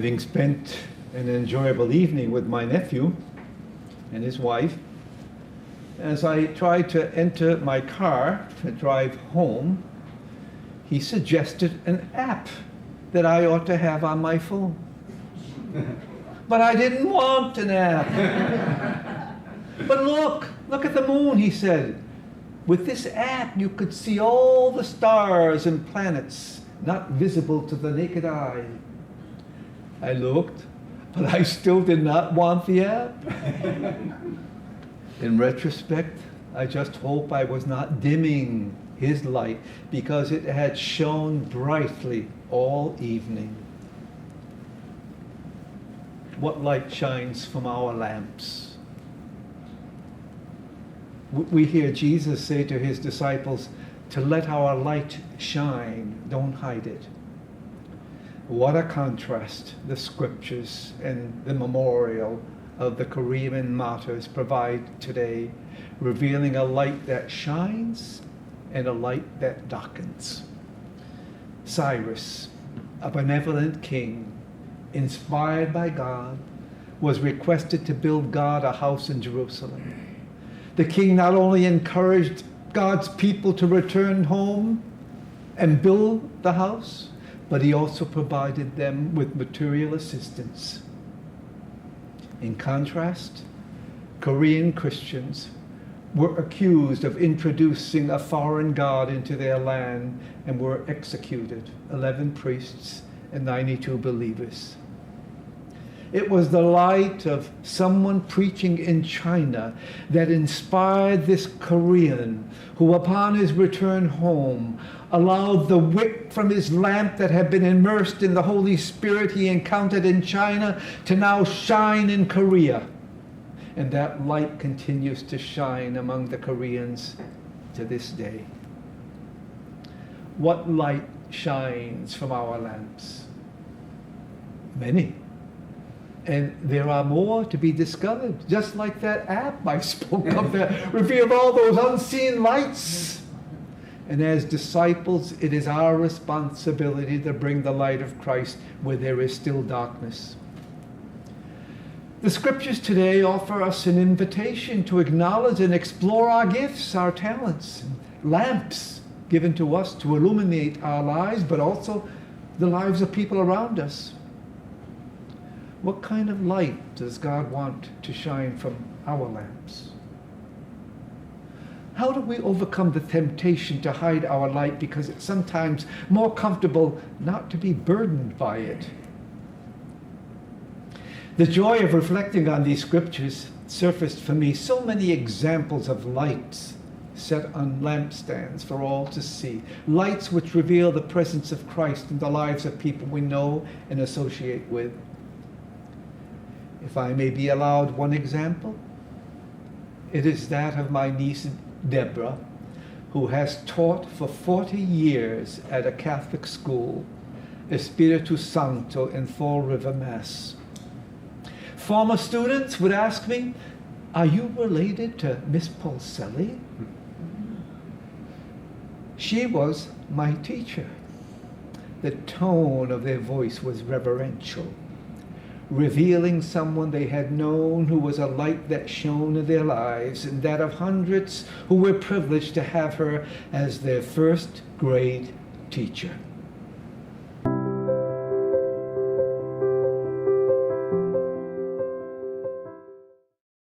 Having spent an enjoyable evening with my nephew and his wife, as I tried to enter my car to drive home, he suggested an app that I ought to have on my phone. But I didn't want an app. But look at the moon, he said. With this app, you could see all the stars and planets not visible to the naked eye. I looked, but I still did not want the app. In retrospect, I just hope I was not dimming his light, because it had shone brightly all evening. What light shines from our lamps? We hear Jesus say to his disciples, to let our light shine, don't hide it. What a contrast the scriptures and the memorial of the Korean martyrs provide today, revealing a light that shines and a light that darkens. Cyrus, a benevolent king, inspired by God, was requested to build God a house in Jerusalem. The king not only encouraged God's people to return home and build the house, but he also provided them with material assistance. In contrast, Korean Christians were accused of introducing a foreign god into their land and were executed, 11 priests and 92 believers. It was the light of someone preaching in China that inspired this Korean who, upon his return home, allowed the wick from his lamp that had been immersed in the Holy Spirit he encountered in China to now shine in Korea. And that light continues to shine among the Koreans to this day. What light shines from our lamps? Many. And there are more to be discovered, just like that app I spoke of that revealed all those unseen lights. And as disciples, it is our responsibility to bring the light of Christ where there is still darkness. The scriptures today offer us an invitation to acknowledge and explore our gifts, our talents, lamps given to us to illuminate our lives, but also the lives of people around us. What kind of light does God want to shine from our lamps? How do we overcome the temptation to hide our light because it's sometimes more comfortable not to be burdened by it? The joy of reflecting on these scriptures surfaced for me so many examples of lights set on lampstands for all to see. Lights which reveal the presence of Christ in the lives of people we know and associate with. If I may be allowed one example, it is that of my niece Deborah, who has taught for 40 years at a Catholic school, Espiritu Santo in Fall River, Mass. Former students would ask me, are you related to Miss Polselli? She was my teacher. The tone of their voice was reverential, revealing someone they had known who was a light that shone in their lives, and that of hundreds who were privileged to have her as their first grade teacher.